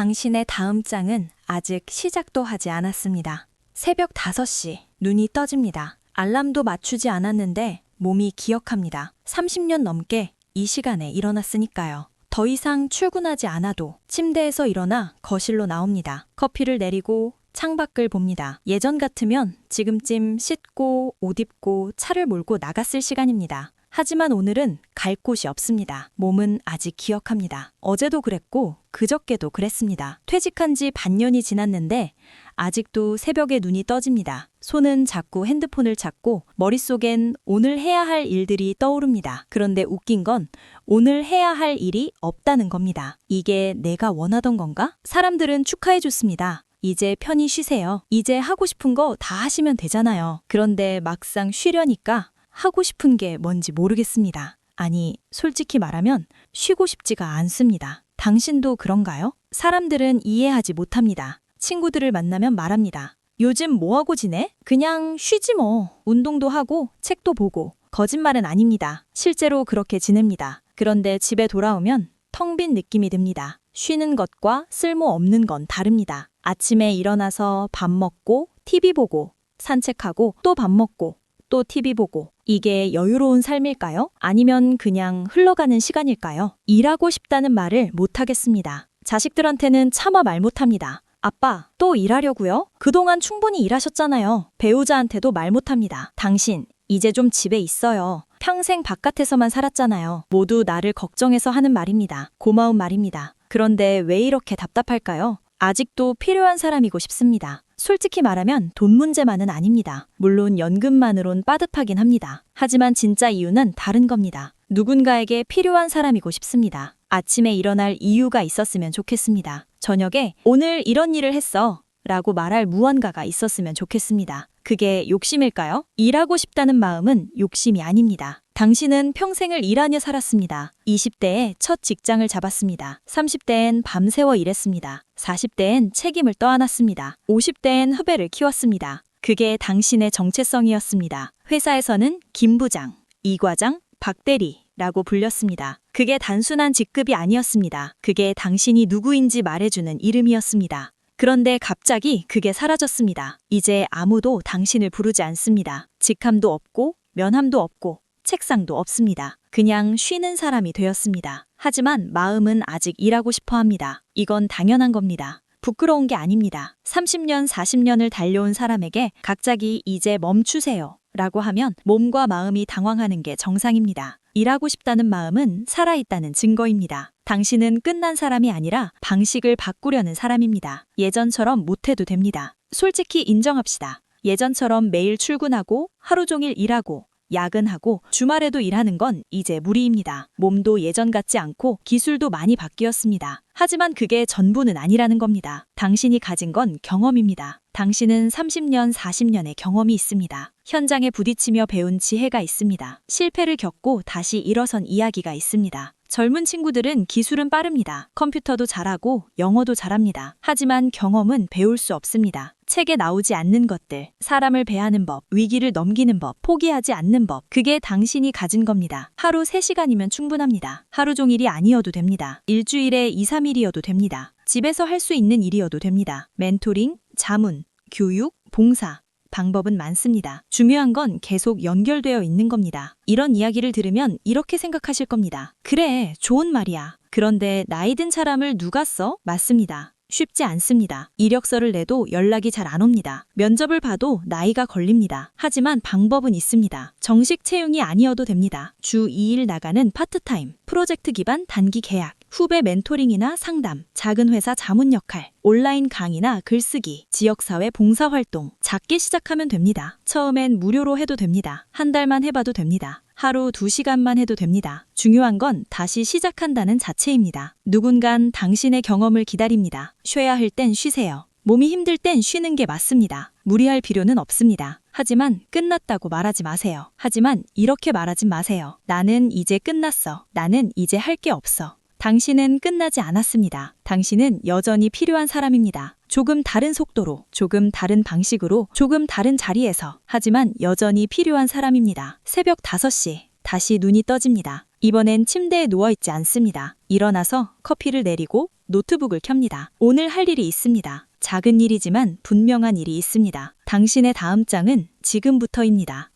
당신의 다음 장은 아직 시작도 하지 않았습니다. 새벽 5시, 눈이 떠집니다. 알람도 맞추지 않았는데 몸이 기억합니다. 30년 넘게 이 시간에 일어났으니까요. 더 이상 출근하지 않아도 침대에서 일어나 거실로 나옵니다. 커피를 내리고 창밖을 봅니다. 예전 같으면 지금쯤 씻고 옷 입고 차를 몰고 나갔을 시간입니다. 하지만 오늘은 갈 곳이 없습니다. 몸은 아직 기억합니다. 어제도 그랬고 그저께도 그랬습니다. 퇴직한 지 반년이 지났는데 아직도 새벽에 눈이 떠집니다. 손은 자꾸 핸드폰을 찾고 머릿속엔 오늘 해야 할 일들이 떠오릅니다. 그런데 웃긴 건 오늘 해야 할 일이 없다는 겁니다. 이게 내가 원하던 건가? 사람들은 축하해줬습니다. 이제 편히 쉬세요. 이제 하고 싶은 거 다 하시면 되잖아요. 그런데 막상 쉬려니까 하고 싶은 게 뭔지 모르겠습니다. 아니, 솔직히 말하면 쉬고 싶지가 않습니다. 당신도 그런가요? 사람들은 이해하지 못합니다. 친구들을 만나면 말합니다. 요즘 뭐하고 지내? 그냥 쉬지 뭐. 운동도 하고 책도 보고. 거짓말은 아닙니다. 실제로 그렇게 지냅니다. 그런데 집에 돌아오면 텅 빈 느낌이 듭니다. 쉬는 것과 쓸모없는 건 다릅니다. 아침에 일어나서 밥 먹고 TV 보고 산책하고 또 밥 먹고 또 TV 보고. 이게 여유로운 삶일까요? 아니면 그냥 흘러가는 시간일까요? 일하고 싶다는 말을 못하겠습니다. 자식들한테는 차마 말 못합니다. 아빠, 또 일하려고요? 그동안 충분히 일하셨잖아요. 배우자한테도 말 못합니다. 당신, 이제 좀 집에 있어요. 평생 바깥에서만 살았잖아요. 모두 나를 걱정해서 하는 말입니다. 고마운 말입니다. 그런데 왜 이렇게 답답할까요? 아직도 필요한 사람이고 싶습니다. 솔직히 말하면 돈 문제만은 아닙니다. 물론 연금만으론 빠듯하긴 합니다. 하지만 진짜 이유는 다른 겁니다. 누군가에게 필요한 사람이고 싶습니다. 아침에 일어날 이유가 있었으면 좋겠습니다. 저녁에 오늘 이런 일을 했어 라고 말할 무언가가 있었으면 좋겠습니다. 그게 욕심일까요? 일하고 싶다는 마음은 욕심이 아닙니다. 당신은 평생을 일하며 살았습니다. 20대에 첫 직장을 잡았습니다. 30대엔 밤새워 일했습니다. 40대엔 책임을 떠안았습니다. 50대엔 후배를 키웠습니다. 그게 당신의 정체성이었습니다. 회사에서는 김 부장, 이 과장, 박 대리라고 불렸습니다. 그게 단순한 직급이 아니었습니다. 그게 당신이 누구인지 말해주는 이름이었습니다. 그런데 갑자기 그게 사라졌습니다. 이제 아무도 당신을 부르지 않습니다. 직함도 없고 면함도 없고 책상도 없습니다. 그냥 쉬는 사람이 되었습니다. 하지만 마음은 아직 일하고 싶어 합니다. 이건 당연한 겁니다. 부끄러운 게 아닙니다. 30년, 40년을 달려온 사람에게 갑자기 이제 멈추세요 라고 하면 몸과 마음이 당황하는 게 정상입니다. 일하고 싶다는 마음은 살아있다는 증거입니다. 당신은 끝난 사람이 아니라 방식을 바꾸려는 사람입니다. 예전처럼 못해도 됩니다. 솔직히 인정합시다. 예전처럼 매일 출근하고 하루 종일 일하고 야근하고 주말에도 일하는 건 이제 무리입니다. 몸도 예전 같지 않고 기술도 많이 바뀌었습니다. 하지만 그게 전부는 아니라는 겁니다. 당신이 가진 건 경험입니다. 당신은 30년, 40년의 경험이 있습니다. 현장에 부딪히며 배운 지혜가 있습니다. 실패를 겪고 다시 일어선 이야기가 있습니다. 젊은 친구들은 기술은 빠릅니다. 컴퓨터도 잘하고 영어도 잘합니다. 하지만 경험은 배울 수 없습니다. 책에 나오지 않는 것들, 사람을 대하는 법, 위기를 넘기는 법, 포기하지 않는 법, 그게 당신이 가진 겁니다. 하루 3시간이면 충분합니다. 하루 종일이 아니어도 됩니다. 일주일에 2, 3일이어도 됩니다. 집에서 할 수 있는 일이어도 됩니다. 멘토링, 자문, 교육, 봉사. 방법은 많습니다. 중요한 건 계속 연결되어 있는 겁니다. 이런 이야기를 들으면 이렇게 생각하실 겁니다. 그래, 좋은 말이야. 그런데 나이 든 사람을 누가 써? 맞습니다. 쉽지 않습니다. 이력서를 내도 연락이 잘 안 옵니다. 면접을 봐도 나이가 걸립니다. 하지만 방법은 있습니다. 정식 채용이 아니어도 됩니다. 주 2일 나가는 파트타임, 프로젝트 기반 단기 계약, 후배 멘토링이나 상담, 작은 회사 자문 역할, 온라인 강의나 글쓰기, 지역사회 봉사활동, 작게 시작하면 됩니다. 처음엔 무료로 해도 됩니다. 한 달만 해봐도 됩니다. 하루 2시간만 해도 됩니다. 중요한 건 다시 시작한다는 자체입니다. 누군간 당신의 경험을 기다립니다. 쉬어야 할 땐 쉬세요. 몸이 힘들 땐 쉬는 게 맞습니다. 무리할 필요는 없습니다. 하지만 끝났다고 말하지 마세요. 하지만 이렇게 말하지 마세요. 나는 이제 끝났어. 나는 이제 할 게 없어. 당신은 끝나지 않았습니다. 당신은 여전히 필요한 사람입니다. 조금 다른 속도로, 조금 다른 방식으로, 조금 다른 자리에서. 하지만 여전히 필요한 사람입니다. 새벽 5시, 다시 눈이 떠집니다. 이번엔 침대에 누워있지 않습니다. 일어나서 커피를 내리고 노트북을 켭니다. 오늘 할 일이 있습니다. 작은 일이지만 분명한 일이 있습니다. 당신의 다음 장은 지금부터입니다.